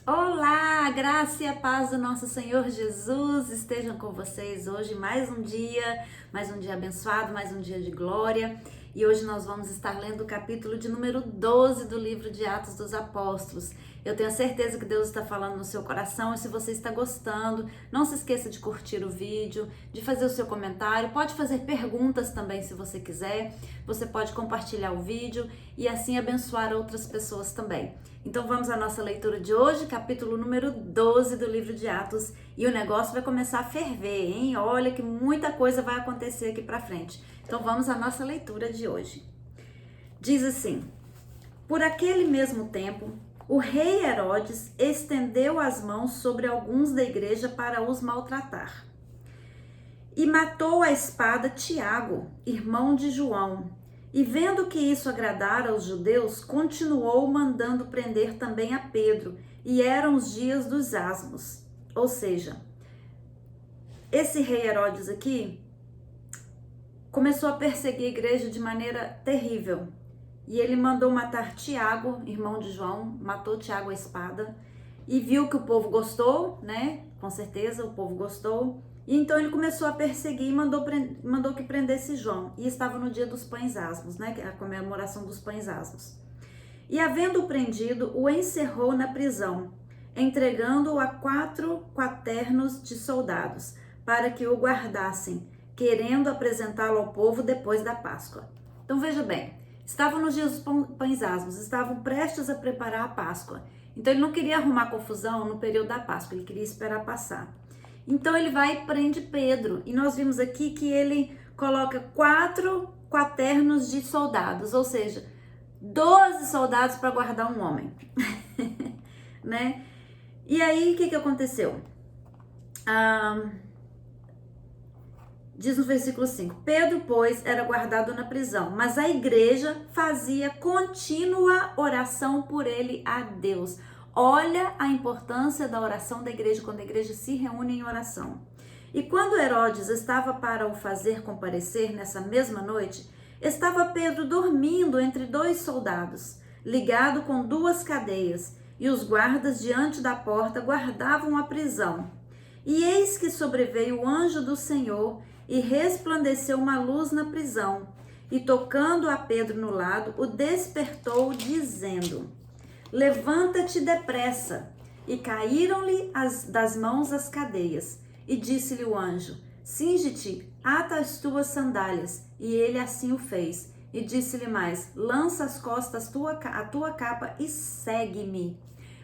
Olá, a graça e a paz do nosso Senhor Jesus estejam com vocês hoje. Mais um dia abençoado, mais um dia de glória. E hoje nós vamos estar lendo o capítulo de número 12 do livro de Atos dos Apóstolos. Eu tenho certeza que Deus está falando no seu coração e se você está gostando, não se esqueça de curtir o vídeo, de fazer o seu comentário, pode fazer perguntas também se você quiser, você pode compartilhar o vídeo e assim abençoar outras pessoas também. Então vamos à nossa leitura de hoje, capítulo número 12 do livro de Atos, e o negócio vai começar a ferver, hein? Olha que muita coisa vai acontecer aqui pra frente. Então vamos à nossa leitura de hoje. Diz assim: por aquele mesmo tempo, o rei Herodes estendeu as mãos sobre alguns da igreja para os maltratar. E matou à espada Tiago, irmão de João. E vendo que isso agradara aos judeus, continuou mandando prender também a Pedro. E eram os dias dos asmos. Ou seja, esse rei Herodes aqui começou a perseguir a igreja de maneira terrível. E ele mandou matar Tiago, irmão de João, matou Tiago à espada. E viu que o povo gostou, né? Com certeza o povo gostou. E então ele começou a perseguir e mandou que prendesse João. E estava no dia dos pães asmos, né? A comemoração dos pães asmos. E havendo-o prendido, o encerrou na prisão, entregando-o a 4 quaternos de soldados, para que o guardassem, querendo apresentá-lo ao povo depois da Páscoa. Então veja bem, estavam nos dias dos pães asmos, estavam prestes a preparar a Páscoa. Então ele não queria arrumar confusão no período da Páscoa, ele queria esperar passar. Então ele vai e prende Pedro, e nós vimos aqui que ele coloca 4 quaternos de soldados, ou seja, 12 soldados para guardar um homem, né? E aí o que aconteceu? Diz no versículo 5, Pedro, pois, era guardado na prisão, mas a igreja fazia contínua oração por ele a Deus. Olha a importância da oração da igreja, quando a igreja se reúne em oração. E quando Herodes estava para o fazer comparecer nessa mesma noite, estava Pedro dormindo entre 2 soldados, ligado com 2 cadeias, e os guardas diante da porta guardavam a prisão. E eis que sobreveio o anjo do Senhor, e resplandeceu uma luz na prisão, e tocando a Pedro no lado, o despertou, dizendo: levanta-te depressa. E caíram-lhe das mãos as cadeias. E disse-lhe o anjo: cinge-te, ata as tuas sandálias. E ele assim o fez. E disse-lhe mais: lança às costas a tua capa e segue-me.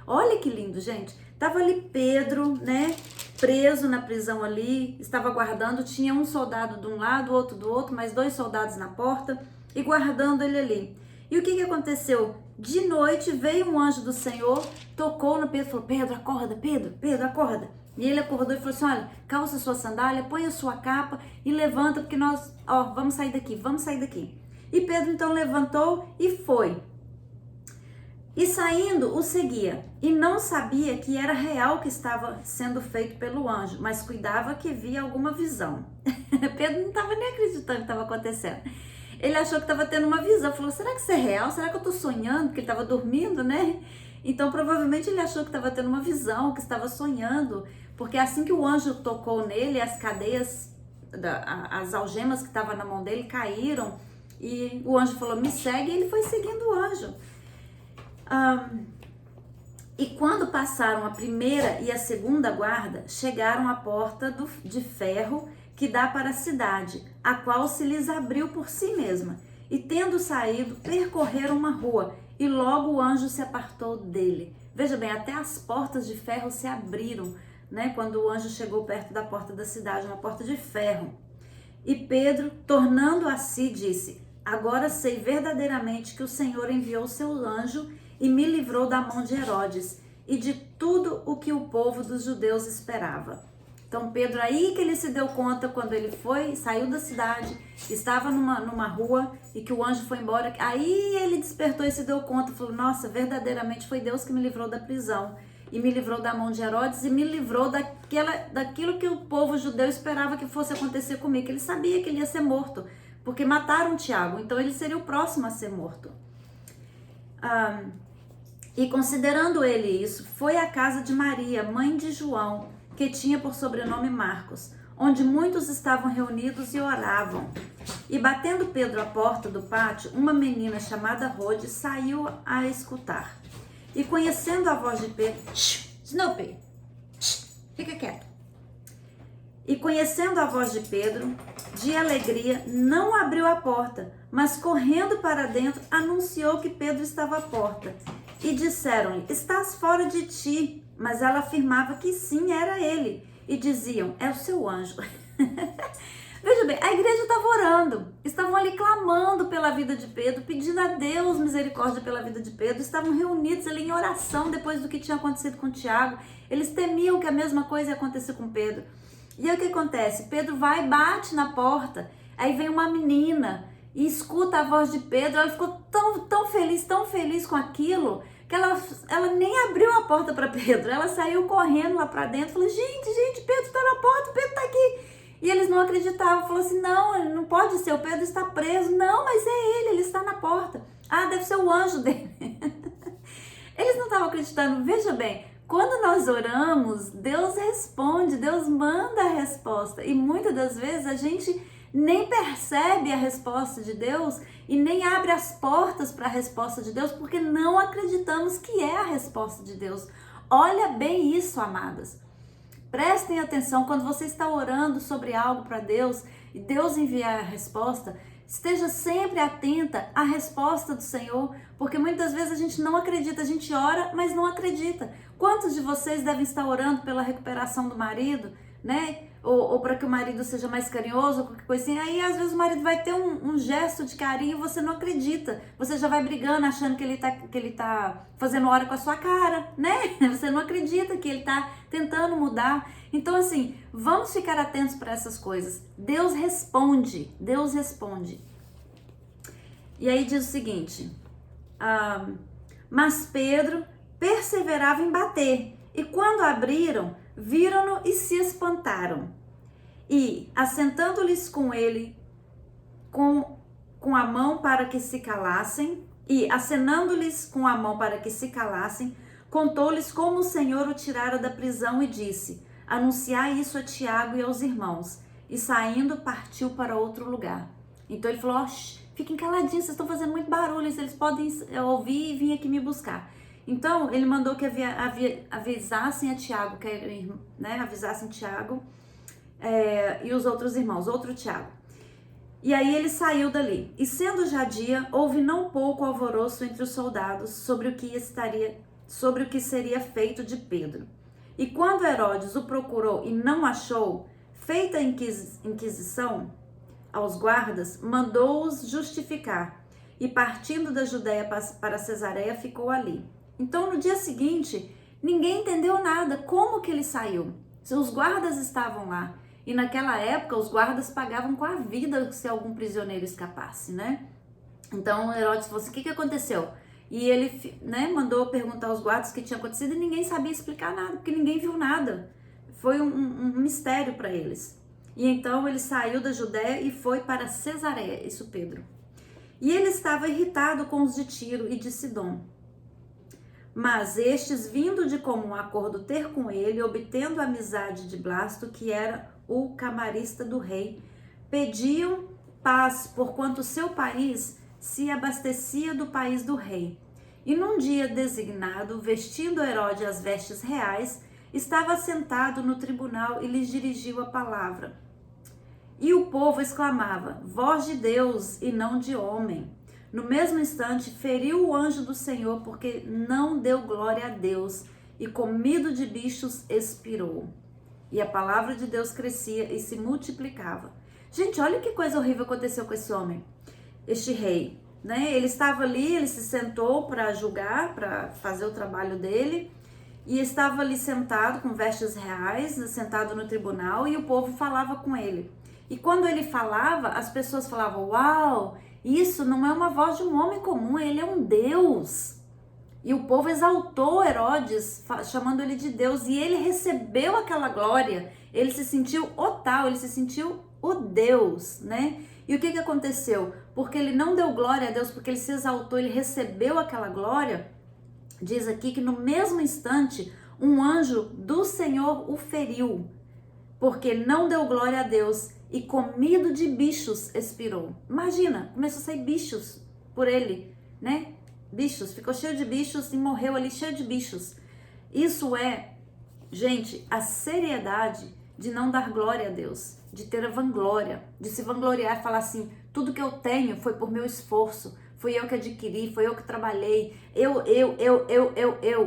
Olha que lindo, gente. Tava ali Pedro, né, preso na prisão ali, estava guardando, tinha um soldado de um lado, outro do outro, mais 2 soldados na porta e guardando ele ali. E o que aconteceu? De noite veio um anjo do Senhor, tocou no Pedro e falou: Pedro, acorda, Pedro, acorda. E ele acordou e falou assim: olha, calça sua sandália, põe a sua capa e levanta, porque nós, vamos sair daqui. E Pedro então levantou e foi. E saindo, o seguia, e não sabia que era real o que estava sendo feito pelo anjo, mas cuidava que via alguma visão. Pedro não estava nem acreditando que estava acontecendo. Ele achou que estava tendo uma visão, falou: será que isso é real? Será que eu estou sonhando? Porque ele estava dormindo, né? Então provavelmente ele achou que estava tendo uma visão, que estava sonhando, porque assim que o anjo tocou nele, as cadeias, as algemas que estavam na mão dele caíram, e o anjo falou: me segue, e ele foi seguindo o anjo. E quando passaram a primeira e a segunda guarda, chegaram à porta de ferro que dá para a cidade, a qual se lhes abriu por si mesma. E tendo saído, percorreram uma rua, e logo o anjo se apartou dele. Veja bem, até as portas de ferro se abriram, né? Quando o anjo chegou perto da porta da cidade, uma porta de ferro. E Pedro, tornando a si, disse: agora sei verdadeiramente que o Senhor enviou seu anjo e me livrou da mão de Herodes e de tudo o que o povo dos judeus esperava. Então Pedro, aí que ele se deu conta, quando ele saiu da cidade, estava numa rua e que o anjo foi embora, aí ele despertou e se deu conta, falou: nossa, verdadeiramente foi Deus que me livrou da prisão e me livrou da mão de Herodes e me livrou daquilo que o povo judeu esperava que fosse acontecer comigo, que ele sabia que ele ia ser morto, porque mataram Tiago, então ele seria o próximo a ser morto. E considerando ele isso, foi à casa de Maria, mãe de João, que tinha por sobrenome Marcos, onde muitos estavam reunidos e oravam. E batendo Pedro à porta do pátio, uma menina chamada Rode saiu a escutar. E conhecendo a voz de Pedro, Snoopy, fica quieto. E conhecendo a voz de Pedro, de alegria, não abriu a porta, mas correndo para dentro, anunciou que Pedro estava à porta. E disseram-lhe, estás fora de ti. Mas ela afirmava que sim, era ele. E diziam, é o seu anjo. Veja bem, a igreja estava orando, estavam ali clamando pela vida de Pedro, pedindo a Deus misericórdia pela vida de Pedro, estavam reunidos ali em oração depois do que tinha acontecido com Tiago. Eles temiam que a mesma coisa ia acontecer com Pedro. E aí o que acontece? Pedro vai e bate na porta, aí vem uma menina e escuta a voz de Pedro, ela ficou tão feliz com aquilo, que ela nem abriu a porta para Pedro, ela saiu correndo lá para dentro, falou, gente, Pedro está na porta, Pedro está aqui. E eles não acreditavam, falou assim, não, ele não pode ser, o Pedro está preso. Não, mas é ele está na porta. Ah, deve ser o anjo dele. Eles não estavam acreditando. Veja bem, quando nós oramos, Deus responde, Deus manda a resposta. E muitas das vezes a gente nem percebe a resposta de Deus e nem abre as portas para a resposta de Deus, porque não acreditamos que é a resposta de Deus. Olha bem isso, amadas. Prestem atenção, quando você está orando sobre algo para Deus e Deus enviar a resposta, esteja sempre atenta à resposta do Senhor, porque muitas vezes a gente não acredita, a gente ora, mas não acredita. Quantos de vocês devem estar orando pela recuperação do marido, né? Ou para que o marido seja mais carinhoso, qualquer coisinha. Aí às vezes o marido vai ter um gesto de carinho e você não acredita. Você já vai brigando achando que ele tá fazendo hora com a sua cara, né? Você não acredita que ele tá tentando mudar. Então assim, vamos ficar atentos para essas coisas. Deus responde. E aí diz o seguinte, mas Pedro perseverava em bater, e quando abriram, viram-no e se espantaram. E, assentando-lhes com ele, com a mão para que se calassem, e acenando-lhes com a mão para que se calassem, contou-lhes como o Senhor o tirara da prisão e disse, anunciai isso a Tiago e aos irmãos. E saindo, partiu para outro lugar. Então ele falou, fiquem caladinhos, vocês estão fazendo muito barulho, eles podem ouvir e vir aqui me buscar. Então, ele mandou que avisassem a Tiago, avisassem Tiago e os outros irmãos, outro Tiago. E aí ele saiu dali. E sendo já dia, houve não pouco alvoroço entre os soldados sobre o que seria feito de Pedro. E quando Herodes o procurou e não achou, feita a inquisição aos guardas, mandou-os justificar. E partindo da Judéia para Cesareia, ficou ali. Então, no dia seguinte, ninguém entendeu nada. Como que ele saiu? Se os guardas estavam lá. E naquela época, os guardas pagavam com a vida se algum prisioneiro escapasse, né? Então, Herodes falou assim, o que aconteceu? E ele, mandou perguntar aos guardas o que tinha acontecido e ninguém sabia explicar nada, porque ninguém viu nada. Foi um mistério para eles. E então, ele saiu da Judéia e foi para Cesareia, isso Pedro. E ele estava irritado com os de Tiro e de Sidom. Mas estes, vindo de comum acordo ter com ele, obtendo a amizade de Blasto, que era o camarista do rei, pediam paz, porquanto seu país se abastecia do país do rei. E num dia designado, vestindo Herodes as vestes reais, estava sentado no tribunal e lhes dirigiu a palavra. E o povo exclamava, voz de Deus e não de homem. No mesmo instante, feriu o anjo do Senhor, porque não deu glória a Deus, e comido de bichos expirou. E a palavra de Deus crescia e se multiplicava. Gente, olha que coisa horrível aconteceu com esse homem, este rei, né? Ele estava ali, ele se sentou para julgar, para fazer o trabalho dele, e estava ali sentado com vestes reais, sentado no tribunal, e o povo falava com ele. E quando ele falava, as pessoas falavam, uau, isso não é uma voz de um homem comum, ele é um Deus. E o povo exaltou Herodes, chamando ele de Deus, e ele recebeu aquela glória, ele se sentiu o tal, ele se sentiu o Deus, né? E o que aconteceu? Porque ele não deu glória a Deus, porque ele se exaltou, ele recebeu aquela glória, diz aqui que no mesmo instante um anjo do Senhor o feriu, porque não deu glória a Deus e comido de bichos expirou. Imagina, começou a sair bichos por ele, né? Bichos, ficou cheio de bichos e morreu ali cheio de bichos. Isso é, gente, a seriedade de não dar glória a Deus, de ter a vanglória, de se vangloriar e falar assim, tudo que eu tenho foi por meu esforço, fui eu que adquiri, foi eu que trabalhei, eu.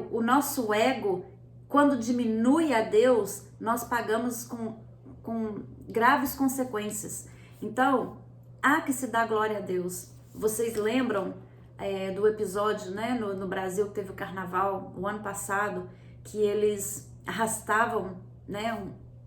O nosso ego, quando diminui a Deus, nós pagamos com graves consequências. Então, há que se dar glória a Deus. Vocês lembram do episódio, né, no Brasil, que teve o carnaval, o ano passado, que eles arrastavam, né,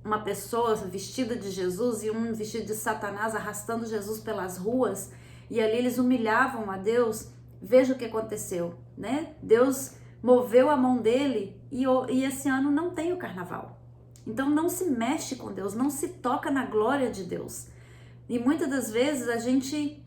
uma pessoa vestida de Jesus e um vestido de Satanás arrastando Jesus pelas ruas, e ali eles humilhavam a Deus. Veja o que aconteceu, né? Deus moveu a mão dele e esse ano não tem o carnaval. Então não se mexe com Deus, não se toca na glória de Deus. E muitas das vezes a gente,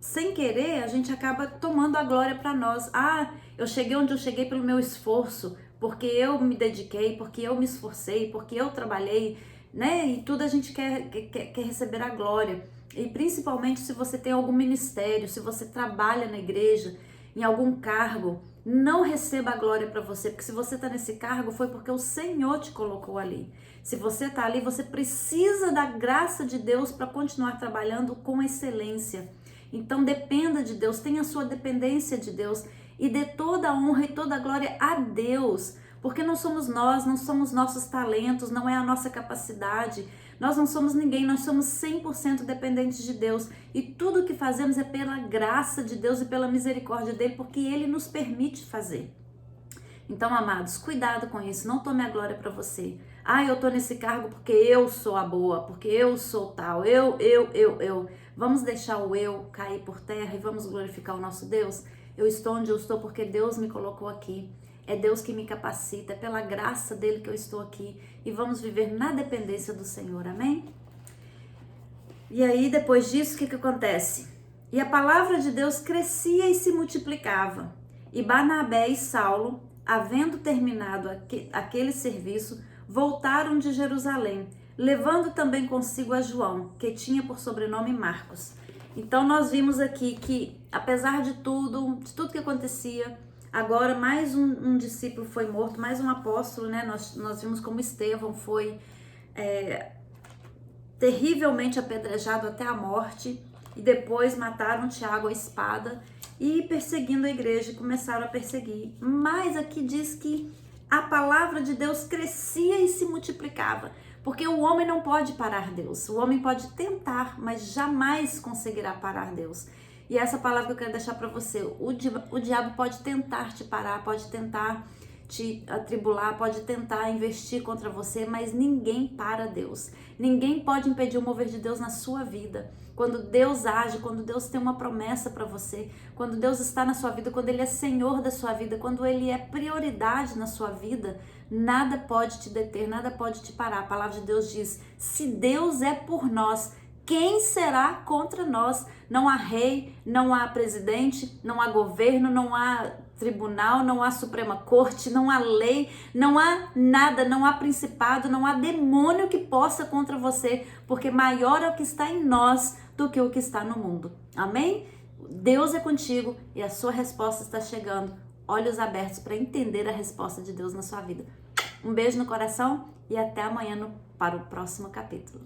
sem querer, a gente acaba tomando a glória para nós. Ah, eu cheguei onde eu cheguei pelo meu esforço, porque eu me dediquei, porque eu me esforcei, porque eu trabalhei, né? E tudo a gente quer receber a glória. E principalmente se você tem algum ministério, se você trabalha na igreja, em algum cargo, não receba a glória para você, porque se você está nesse cargo foi porque o Senhor te colocou ali. Se você está ali, você precisa da graça de Deus para continuar trabalhando com excelência. Então dependa de Deus, tenha a sua dependência de Deus e dê toda a honra e toda a glória a Deus, porque não somos nós, não somos nossos talentos, não é a nossa capacidade, nós não somos ninguém, nós somos 100% dependentes de Deus e tudo que fazemos é pela graça de Deus e pela misericórdia dele, porque ele nos permite fazer. Então, amados, cuidado com isso, não tome a glória para você. Ah, eu tô nesse cargo porque eu sou a boa, porque eu sou tal, eu. Vamos deixar o eu cair por terra e vamos glorificar o nosso Deus? Eu estou onde eu estou porque Deus me colocou aqui. É Deus que me capacita, é pela graça dele que eu estou aqui. E vamos viver na dependência do Senhor, amém? E aí, depois disso, o que acontece? E a palavra de Deus crescia e se multiplicava. E Barnabé e Saulo, havendo terminado aquele serviço, voltaram de Jerusalém, levando também consigo a João, que tinha por sobrenome Marcos. Então nós vimos aqui que, apesar de tudo que acontecia, agora mais um discípulo foi morto, mais um apóstolo, né? Nós vimos como Estevão foi terrivelmente apedrejado até a morte, e depois mataram Tiago à espada e perseguindo a igreja, começaram a perseguir. Mas aqui diz que a palavra de Deus crescia e se multiplicava, porque o homem não pode parar Deus. O homem pode tentar, mas jamais conseguirá parar Deus. E essa palavra que eu quero deixar para você, o diabo pode tentar te parar, pode tentar te atribular, pode tentar investir contra você, mas ninguém para Deus. Ninguém pode impedir o mover de Deus na sua vida. Quando Deus age, quando Deus tem uma promessa para você, quando Deus está na sua vida, quando Ele é Senhor da sua vida, quando Ele é prioridade na sua vida, nada pode te deter, nada pode te parar. A palavra de Deus diz, se Deus é por nós, quem será contra nós? Não há rei, não há presidente, não há governo, não há tribunal, não há Suprema Corte, não há lei, não há nada, não há principado, não há demônio que possa contra você, porque maior é o que está em nós do que o que está no mundo. Amém? Deus é contigo e a sua resposta está chegando. Olhos abertos para entender a resposta de Deus na sua vida. Um beijo no coração e até amanhã para o próximo capítulo.